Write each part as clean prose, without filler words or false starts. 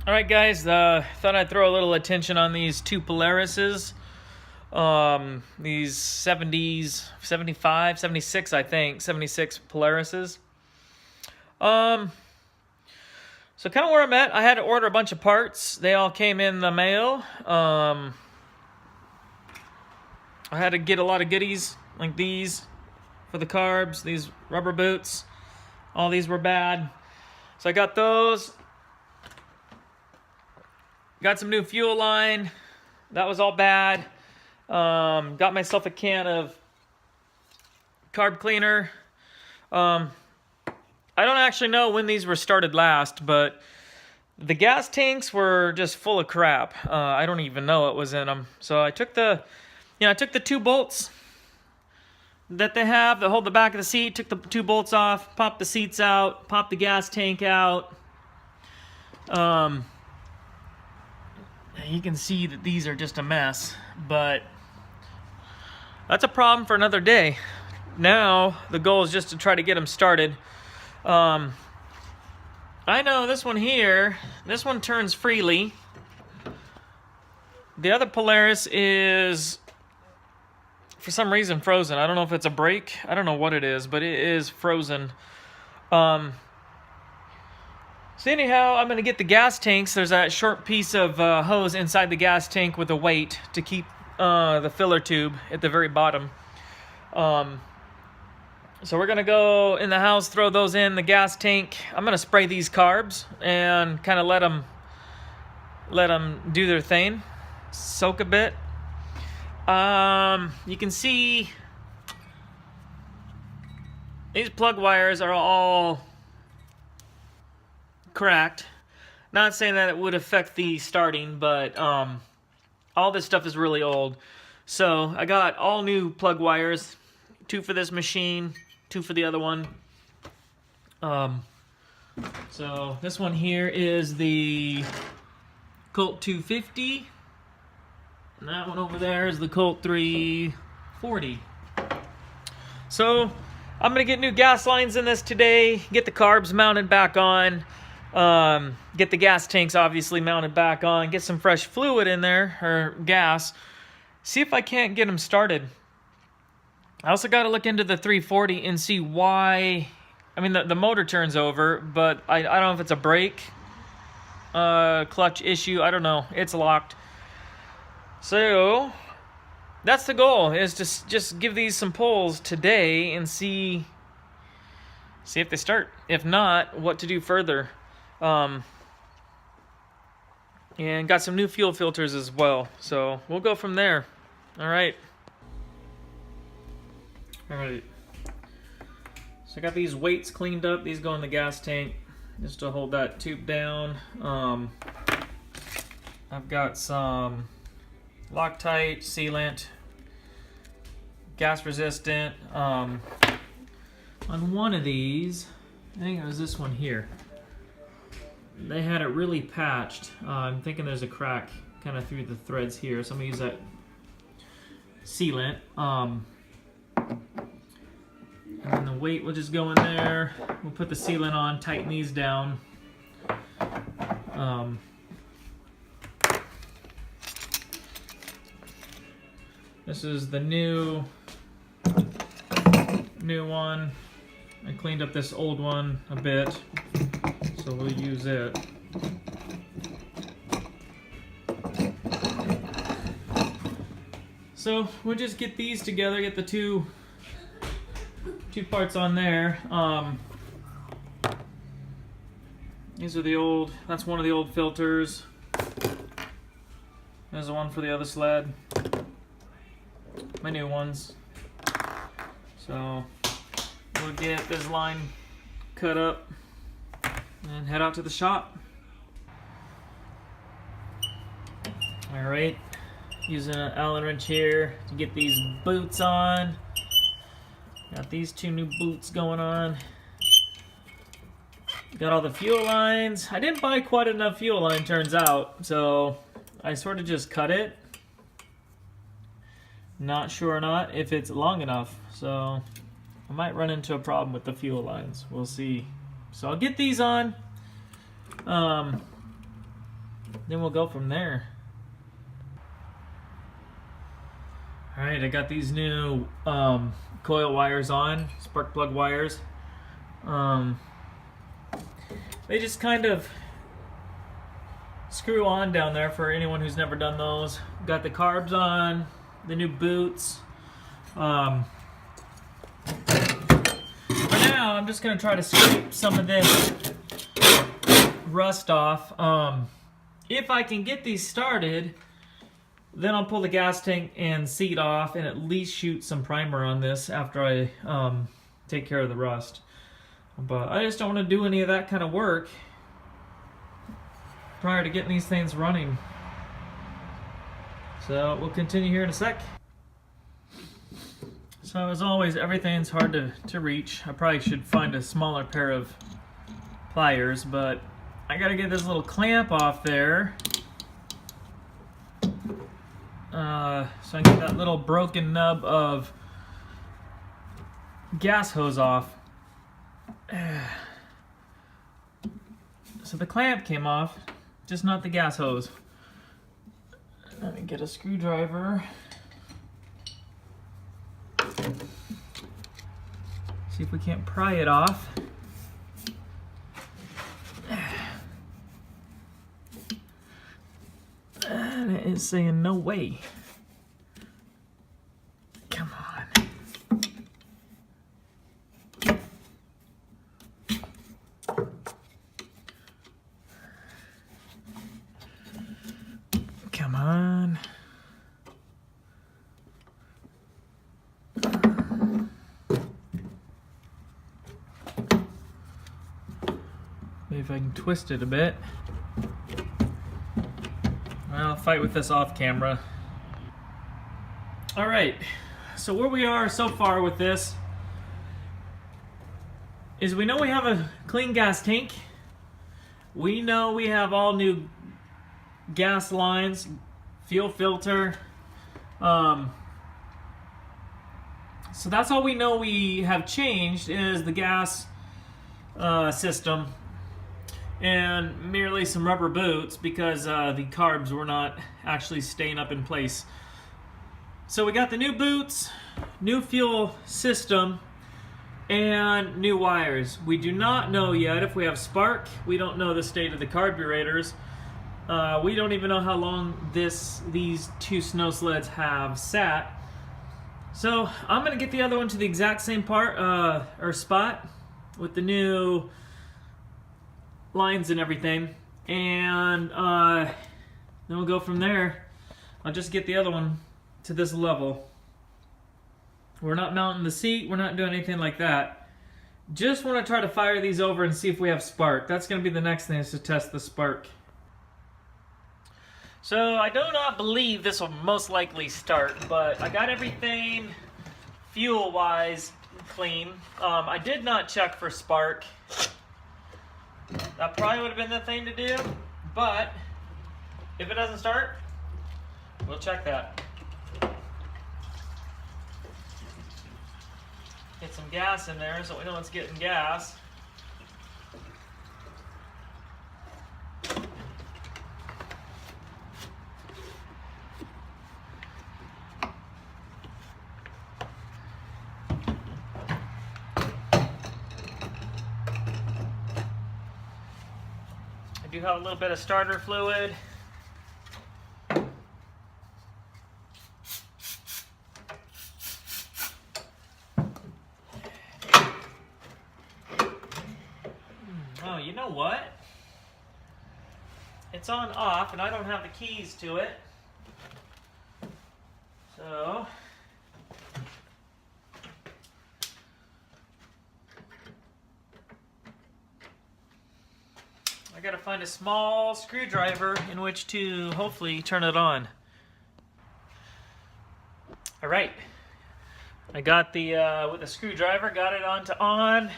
All right, guys, thought I'd throw a little attention on these two Polarises. These 70s, 75, 76, I think, 76 Polarises. So kind of where I'm at, I had to order a bunch of parts. They all came in the mail. I had to get a lot of goodies, like these, for the carbs, these rubber boots. All these were bad. So I got those. Got some new fuel line. That was all bad. Got myself a can of carb cleaner. I don't actually know when these were started last, but the gas tanks were just full of crap. I don't even know what was in them. So I took the two bolts that they have that hold the back of the seat, took the two bolts off, popped the seats out, popped the gas tank out. You can see that these are just a mess, but that's a problem for another day. Now, the goal is just to try to get them started. I know this one here, this one turns freely. The other Polaris is, for some reason, frozen. I don't know if it's a brake. I don't know what it is, but it is frozen. So anyhow, I'm going to get the gas tanks. There's that short piece of hose inside the gas tank with a weight to keep the filler tube at the very bottom. So we're going to go in the house, throw those in the gas tank. I'm going to spray these carbs and kind of let them do their thing, soak a bit. You can see these plug wires are all cracked. Not saying that it would affect the starting, but all this stuff is really old. So I got all new plug wires, 2 for this machine, 2 for the other one. So this one here is the Colt 250, and that one over there is the Colt 340. So I'm gonna get new gas lines in this today, get the carbs mounted back on, get the gas tanks obviously mounted back on, get some fresh fluid in there, or gas, see if I can't get them started. I also got to look into the 340 and see why. I mean, the motor turns over, but I don't know if it's a brake clutch issue. I don't know. It's locked. So that's the goal, is to just give these some pulls today and see if they start. If not, what to do further. And got some new fuel filters as well. So we'll go from there. All right. Alright, so I got these weights cleaned up. These go in the gas tank just to hold that tube down. I've got some Loctite, sealant, gas resistant. On one of these, I think it was this one here, they had it really patched. I'm thinking there's a crack kind of through the threads here, so I'm going to use that sealant. And then the weight will just go in there. We'll put the sealant on, tighten these down. This is the new one. I cleaned up this old one a bit, so we'll use it. So we'll just get these together, get the two parts on there. These are the old, that's one of the old filters. There's the one for the other sled. My new ones. So we'll get this line cut up and head out to the shop. Alright, using an Allen wrench here to get these boots on. Got these 2 new boots going on. Got all the fuel lines. I didn't buy quite enough fuel line, turns out, so I sort of just cut it. Not sure or not if it's long enough, so I might run into a problem with the fuel lines. We'll see. So I'll get these on. then we'll go from there. All right, I got these new coil wires on, spark plug wires. They just kind of screw on down there for anyone who's never done those. Got the carbs on, the new boots. For now, I'm just going to try to scrape some of this rust off. If I can get these started, then I'll pull the gas tank and seat off and at least shoot some primer on this after I take care of the rust. But I just don't want to do any of that kind of work prior to getting these things running. So we'll continue here in a sec. So as always, everything's hard to reach. I probably should find a smaller pair of pliers, but I gotta get this little clamp off there. So I get that little broken nub of gas hose off. So the clamp came off, just not the gas hose. Let me get a screwdriver. See if we can't pry it off. And it is saying no way. Come on. Come on. Maybe if I can twist it a bit. I'll fight with this off camera. All right, so where we are so far with this is we know we have a clean gas tank. We know we have all new gas lines, fuel filter. So that's all we know we have changed is the gas system. And merely some rubber boots because the carbs were not actually staying up in place. So we got the new boots, new fuel system, and new wires. We do not know yet if we have spark. We don't know the state of the carburetors. We don't even know how long these two snow sleds have sat. So I'm gonna get the other one to the exact same part or spot with the new lines and everything, and then we'll go from there. I'll just get the other one to this level. We're not mounting the seat, we're not doing anything like that. Just want to try to fire these over and see if we have spark. That's going to be the next thing, is to test the spark. So I do not believe this will most likely start, but I got everything fuel wise clean. I did not check for spark. That probably would have been the thing to do, but if it doesn't start, we'll check that. Get some gas in there so we know it's getting gas. I do have a little bit of starter fluid. Oh, you know what? It's on off and I don't have the keys to it. So I gotta find a small screwdriver in which to hopefully turn it on. All right, I got the with the screwdriver, got it on to on.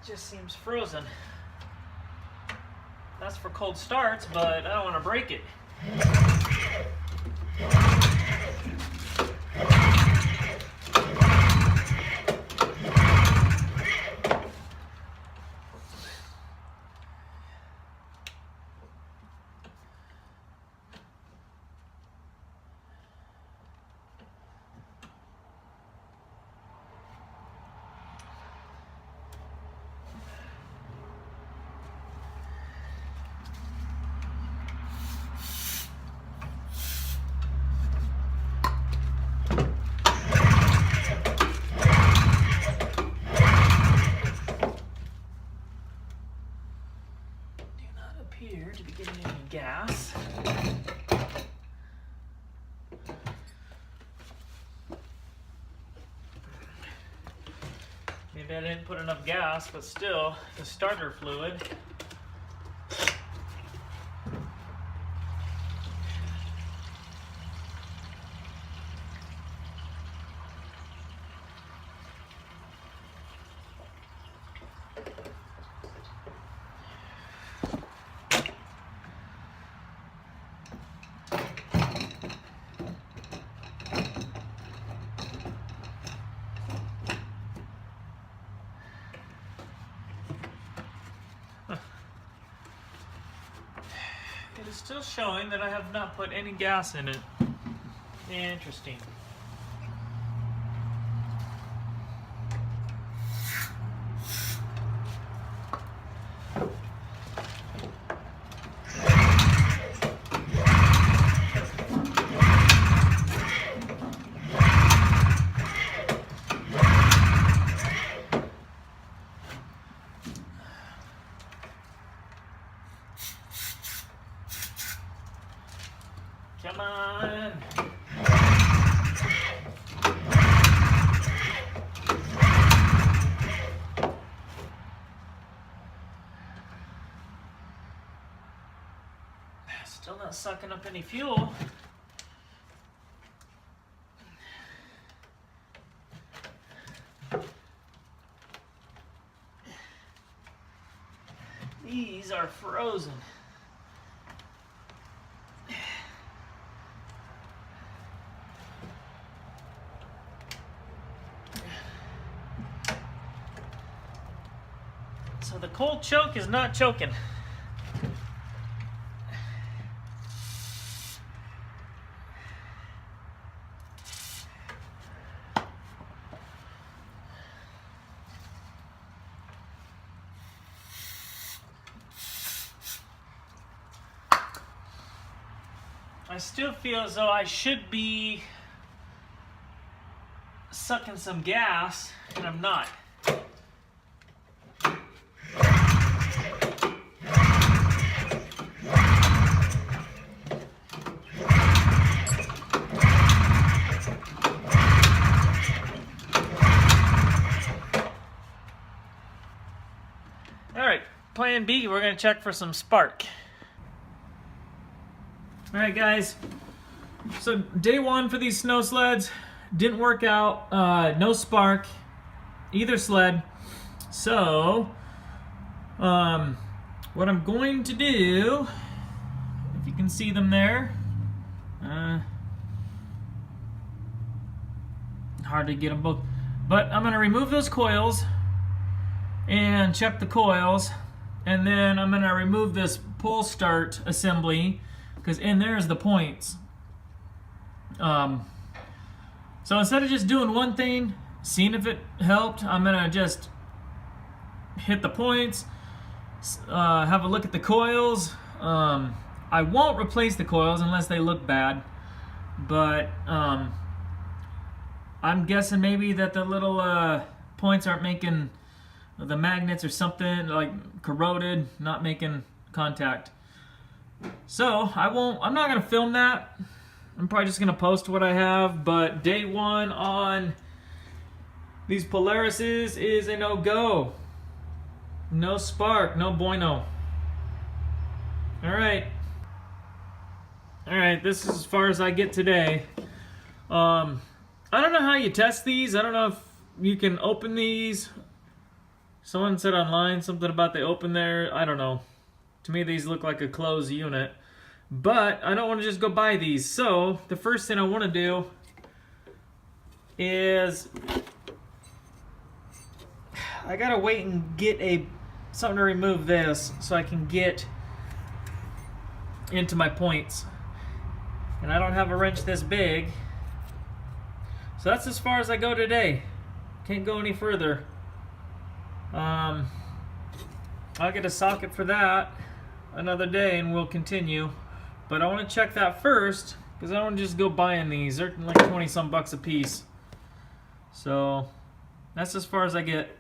Just seems frozen. That's for cold starts, but I don't want to break it. Appear to be getting any gas. Maybe I didn't put enough gas, but still, the starter fluid. It is still showing that I have not put any gas in it. Interesting. Come on. Still not sucking up any fuel. These are frozen. So the cold choke is not choking. I still feel as though I should be sucking some gas, and I'm not. Alright, plan B, we're going to check for some spark. Alright guys, so day one for these snow sleds didn't work out, no spark, either sled. So, what I'm going to do, if you can see them there, hard to get them both, but I'm going to remove those coils and check the coils, and then I'm going to remove this pull start assembly, because in there is the points. So instead of just doing one thing, seeing if it helped, I'm going to just hit the points, have a look at the coils. I won't replace the coils unless they look bad, but I'm guessing maybe that the little points aren't making the magnets or something, like corroded, not making contact. So I'm not gonna film that. I'm probably just gonna post what I have, but day one on these Polarises is a no-go. No spark, no bueno. Alright, this is as far as I get today. I don't know how you test these. I don't know if you can open these. Someone said online something about they open there. I don't know. To me, these look like a closed unit. But I don't want to just go buy these. So the first thing I want to do is I gotta wait and get something to remove this so I can get into my points. And I don't have a wrench this big. So that's as far as I go today. Can't go any further. I'll get a socket for that another day and we'll continue. But I want to check that first because I don't want to just go buying these. They're like 20 some bucks a piece. So that's as far as I get.